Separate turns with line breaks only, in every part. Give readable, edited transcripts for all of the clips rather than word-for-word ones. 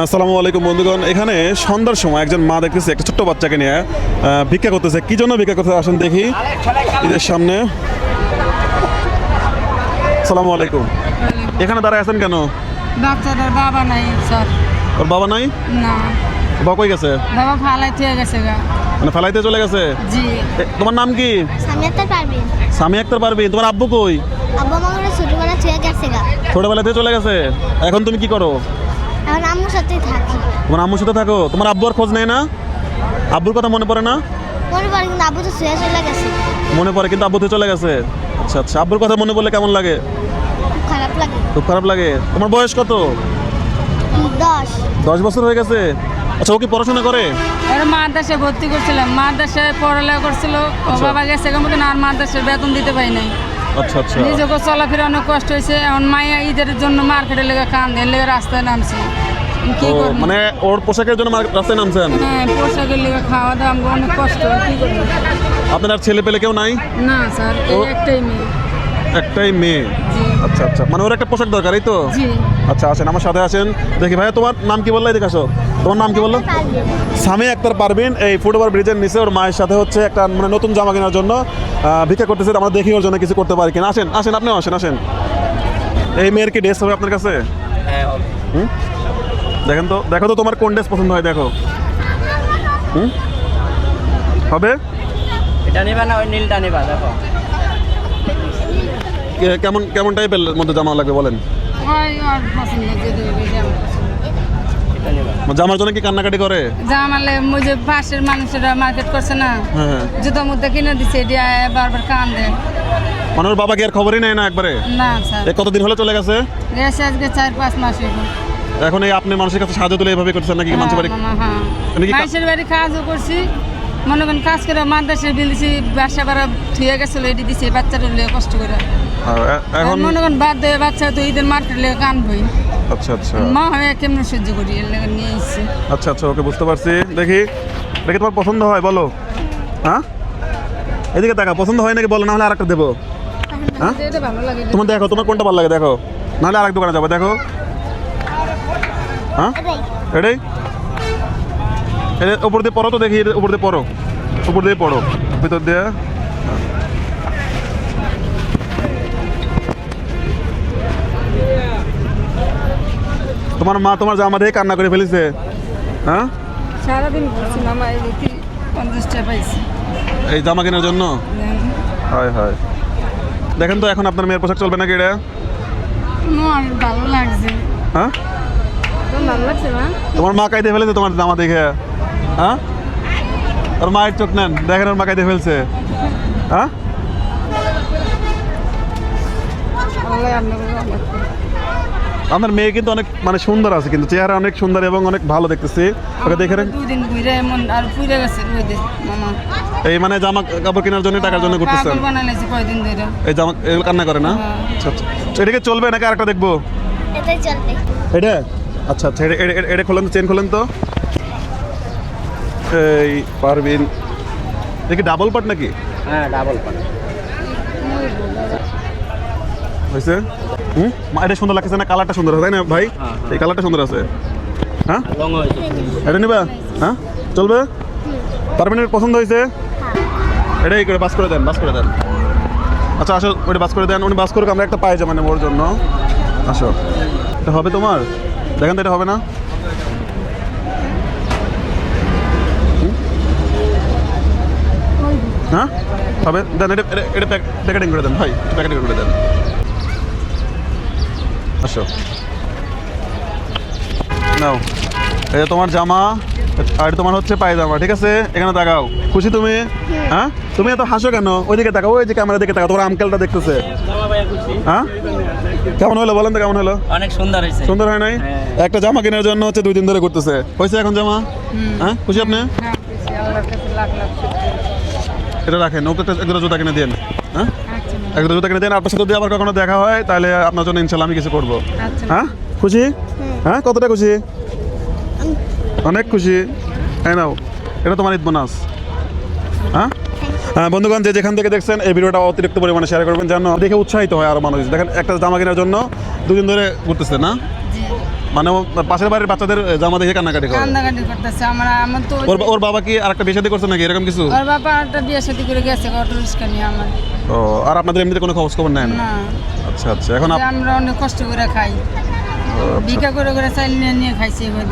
আসসালামু আলাইকুম বন্ধুগণ, এখানে সন্ধ্যার সময় একজন মা দেখতেছে একটা ছোট্ট বাচ্চাকে নিয়ে ভিক্ষা করতেছে। কি জন্য ভিক্ষা করতে আসেন দেখি ঈদের সামনে। আসসালামু আলাইকুম। এখানে দাঁড়ায় আছেন কেন?
বাচ্চাটার বাবা নাই স্যার।
ওর বাবা নাই?
না,
বাবা কই গেছে?
বাবা ফালাইতে গেছে গা।
মানে ফেলাইতে চলে গেছে?
জি।
তোমার নাম কি?
সামি আক্তার পারবিন।
সামি আক্তার পারবিন। তোমার আব্বু কই?
আব্বু আমাকে ছোটবেলা ছুঁয়ে গেছে গা।
ছোটবেলাতে চলে গেছে। এখন তুমি কি করো?
এখন আম্মুর সাথেই থাকি।
তোমার আম্মুর সাথে থাকো? তোমার আব্বু আর খোঁজ নেয় না? আব্বুর কথা মনে পড়ে না?
মনে পড়ে কিন্তু আব্বু তো ছুঁয়ে চলে গেছে।
মনে পড়ে কিন্তু আব্বু তো চলে গেছে। আচ্ছা আচ্ছা, আব্বুর কথা মনে পড়লে কেমন লাগে?
খুব খারাপ লাগে।
খুব খারাপ লাগে। তোমার বয়স কত?
10।
10 বছর হয়ে গেছে। আচ্ছা, ও কি পড়াশোনা করে?
ওর মাদ্রাসায় ভর্তি করছিলাম, মাদ্রাসায় পড়ালেখা করছিল। ও বাবা গেছে মতন আর মাদ্রাসার বেতন দিতে পারি নাই।
আচ্ছা আচ্ছা।
নিজেকে চলাফেরা অনেক কষ্ট হয়েছে। এখন মায়া ঈদের জন্য মার্কেটে লেগে কান্দে, লেগে রাস্তায় নামছে। কি
ও,
করবো?
মানে ওর পোশাকের জন্য রাস্তায় নামছেন?
হ্যাঁ, পোশাকের লেগে খাওয়া দাওয়া আমাকে অনেক কষ্ট। কি করবো?
আপনার আর ছেলে পেলে কেউ নাই?
না স্যার, এই একটাই মেয়ে।
একটাই মেয়ে?
জি
আচ্ছা আচ্ছা, মানে ওর একটা পোশাক দরকার, এই তো?
জি।
আচ্ছা, আসেন আমার সাথে আসেন। দেখি ভাইয়া, তোমার নাম কি বললো? এদিকে আসো। তোমার নাম কি বললো?
পারবিন।
সামি আক্তার পারবিন এই ফুটওভার ব্রিজের নিচে ওর মায়ের সাথে হচ্ছে একটা মানে নতুন জামা কেনার জন্য ভিক্ষা করতেছে। আমরা দেখি ওর জন্য কিছু করতে পারি কিনা। আসেন আসেন, আপনিও আসেন আসেন। এই মেয়ের কি ড্রেস হবে আপনার কাছে? হুম, দেখেন তো, দেখো তো তোমার কোন ড্রেস পছন্দ হয়, দেখো। হুম, হবে?
এটা নিবা না ওই নীলটা নিবা? দেখো
কেমন কেমন টাইপের মধ্যে জামা লাগবে বলেন?
ওই ওর পছন্দ যে দেবে জামা।
এটা নিবা।
জামার জন্য কি কান্নাকাটি করে?
জামালে ওই যে পাশের মানুষেরা মার্কেট করছে না,
হ্যাঁ হ্যাঁ।
জুতো মুদ্রা কিনে দিছে, এটা বারবার কান্দে।
মানে ওর বাবা কি আর খবরই নেয় না একবারে?
না স্যার,
এ কতদিন হলে চলে গেছে?
গেছে আজকে 4-5 মাস এখন।
এখন এই আপনি মানুষের কাছে সাহায্য তুলে এভাবে করছেন নাকি? মানুষের বাড়ি
মামা, হ্যাঁ,
এমনি কি
মানুষের বাড়ি কাজও করছি। মনে করেন কাজ করে মাদ্রাসার বিল দিছি, বাসা ভাড়া থুয়ে গেছিল, এটি দিছি বাচ্চাটা লিয়ে কষ্ট করে।
এখন
মনে করেন বাদ দেয়, বাচ্চা তো ঈদের মার্কেট লিয়ে কানবই।
আচ্ছা আচ্ছা
মা হয়ে কেমন সহ্য করি, এর লেগে নিয়ে এসছি।
আচ্ছা আচ্ছা, ওকে বুঝতে পারছি। দেখি দেখি তোমার পছন্দ হয় বলো। হ্যাঁ, এদিকে টাকা পছন্দ হয় নাকি বলো, নাহলে আরেকটা দেবো। হ্যাঁ,
এটা ভালো লাগে।
তোমার দেখো, তোমার কোনটা ভালো লাগে দেখো, নাহলে আরেক দোকানে যাবো, দেখো। হ্যাঁ, এটাই এটা উপর দিয়ে পড়ো তো, দেখি এটা উপর দিয়ে পড়ো, উপর দিয়ে পড়ো, ভিতর দিয়ে। তোমার মা তোমার জামা দিয়ে কান্না করে ফেলেছে। হ্যাঁ,
সারাদিন ঘুরছি মামা, এই যে 50 টাকা পাইছি।
এই জামা কেনার জন্য? হয় হয়। দেখেন তো এখন আপনার মেয়ের পোশাক চলবে নাকি এটা?
আমার ভালো লাগছে।
হ্যাঁ,
তোমার ভালো লাগছে মা?
তোমার মা কাইতে ফেলেছে তোমার জামা দেখে। হ্যাঁ, ওর মায়ের চোখ নেন, দেখেন ওর মা কাইতে ফেলছে। হ্যাঁ,
ভালো লাগে, আপনাকে ভালো লাগছে।
আপনার মেয়ে কিন্তু অনেক মানে সুন্দর আছে, কিন্তু চেহারা অনেক সুন্দর এবং অনেক ভালো দেখতেছি। ওকে দেখে
আমার 2 দিন ঘুরে এমন আর পুড়ে গেছে রোদে মামা।
এই মানে জামা কাপড় কেনার জন্য টাকার জন্য ঘুরতেছেন?
পাগল বানাইছি কয়দিন ধরে।
এই জামা এগুলো কান্না করে না?
হ্যাঁ।
আচ্ছা আচ্ছা, এটাকে চলবে নাকি আরেকটা দেখবো?
এটাই চলবে।
এটা আচ্ছা আচ্ছা, এটা খোলেন তো, চেন খোলেন তো। এই পারবিন, দেখি ডাবল পাট নাকি
হ্যাঁ, ডাবল পান।
হয়েছে? হুম, এটা সুন্দর লাগছে না? কালারটা সুন্দর আছে তাই না ভাই?
হ্যাঁ,
এই কালারটা সুন্দর আছে। হ্যাঁ,
লং হয়েছে।
এটা নিবা? হ্যাঁ, চলবে? পারবিনের পছন্দ হয়েছে? এটাই করে বাস করে দেন, বাস করে দেন। আচ্ছা আসো, ওটা বাস করে দেন। উনি বাস করুক, আমরা একটা পায়জামা নেব ওর জন্য। আসো, এটা হবে তোমার? দেখেন তো, এটা হবে না? হুম? হ্যাঁ, হবে। দেন এটা এটা এটা প্যাকেটিং করে দেন ভাই, প্যাকেটিং করে দেন। আসো, নাও, এটা তোমার জামা আর তোমার হচ্ছে পায়জামা, ঠিক আছে? এখানে তাকাও, খুশি তুমি? হ্যাঁ, তুমি এত হাসো কেন? ওইদিকে তাকাও, ওই যে ক্যামেরা দিকে তাকাও, তোমার আঙ্কেলটা দেখতেছে।
জামা ভাইয়া খুশি?
হ্যাঁ, কেমন হলো বলেন তো, কেমন হলো?
অনেক সুন্দর হয়েছে।
সুন্দর হয় নাই?
হ্যাঁ।
একটা জামা কেনার জন্য হচ্ছে 2 দিন ধরে ঘুরতেছে। হয়েছে এখন জামা? হ্যাঁ, খুশি আপনি?
হ্যাঁ, খুশি, আল্লাহর কাছে লাখ লাখ শুকরিয়া।
এটা রাখেন, ওকে একটা একজোড়া জুতা কিনে দেন। হ্যাঁ,
আচ্ছা মা,
একজোড়া জুতা কিনে দেন। আপনার সাথে যদি আবার কখনো দেখা হয় তাহলে আপনার জন্য ইনশাল্লাহ আমি কিছু করবো।
আচ্ছা মা।
হ্যাঁ, খুশি? হ্যাঁ, কতটা খুশি? অনেক খুশি। এই নাও, এটা তোমার ঈদ বোনাস। হ্যাঁ, বন্ধুগণ, যে যেখান থেকে দেখছেন এই ভিডিওটা অতিরিক্ত পরিমাণে শেয়ার করবেন, যেন দেখে উৎসাহিত হয় আরও মানুষ। দেখেন একটা জামা কেনার জন্য 2 দিন ধরে ঘুরতেছে না?
জি।
মানে ও পাশের বাড়ির বাচ্চাদের জামা দেখে কান্নাকাটি করে?
কান্দাকাটি করতেছে আমার তো
ওর বাবা কি আরেকটা বিয়ে শাদী করছে নাকি এরকম কিছু?
ওর বাবা একটা বিয়ে শাদী করে গেছে অটো রিক্সা নিয়ে আমার।
ও, আর আপনাদের এমনিতে কোনো খবর নেয় না?
না,
আচ্ছা আচ্ছা, এখন
যে আমরা অনেক কষ্ট করে খাই, ভিক্ষা করে করে চাইল নিয়ে নিয়ে খাইছি এবার।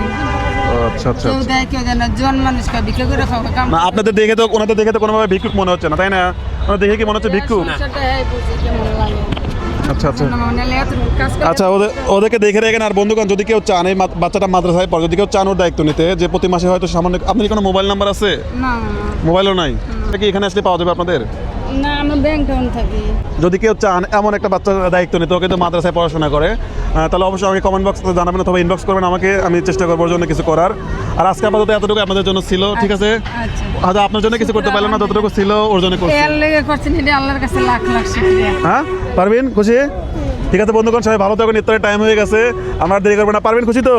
আচ্ছা আচ্ছা
কেউ দেয় কেউ দেয় না, জন মানুষ খায় ভিক্ষা করে খাওয়া কাম।
না, আপনাদের দেখে তো ওনাদের দেখে তো কোনোভাবে ভিক্ষুক মনে হচ্ছে না, তাই না? ওনাদের দেখে কি মনে হচ্ছে ভিক্ষুক?
সংসারটা হ্যাঁ বুঝি কেমন লাগে।
আচ্ছা আচ্ছা
মানে এতটুকু কাজ করে
আচ্ছা, ওদেরকে দেখে রেখেন। আর বন্ধুগণ, যদি কেউ চান এই বাচ্চাটা মাদ্রাসায় পড়ে, যদি কেউ চান ওর দায়িত্ব নিতে, যে প্রতি মাসে হয়তো সামান্য, আপনার কি কোনো মোবাইল নাম্বার আছে?
না
মোবাইলও নাই? এটা কি এখানে আসলে পাওয়া যাবে আপনাদের?
না, আমরা ব্যাংক টাউন থাকি।
যদি কেউ চান এমন একটা বাচ্চার দায়িত্ব নিতে, ওকে তো মাদ্রাসায় পড়াশোনা করে, তাহলে অবশ্যই আমাকে কমেন্ট বক্সে জানাবেন অথবা ইনবক্স করবেন আমাকে, আমি চেষ্টা করবো ওর জন্য কিছু করার। আর আজকে আপাতত এতটুকু আপনাদের জন্য ছিল, ঠিক আছে?
আচ্ছা,
হয়তো আপনার জন্য কিছু করতে পারলাম না, যতটুকু ছিল ওর জন্য করছি।
এর লেগে করছেন, এটা আল্লাহর কাছে লাখ লাখ শুকরিয়া।
হ্যাঁ, পারবেন? খুশি? ঠিক আছে বন্ধুগণ, সবাই ভালো থাকুন, ইফতারের টাইম হয়ে গেছে, আমার দেরি করবো না। পারবেন? খুশি তো?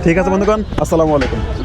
ঠিক আছে বন্ধুগণ, আসসালামু আলাইকুম।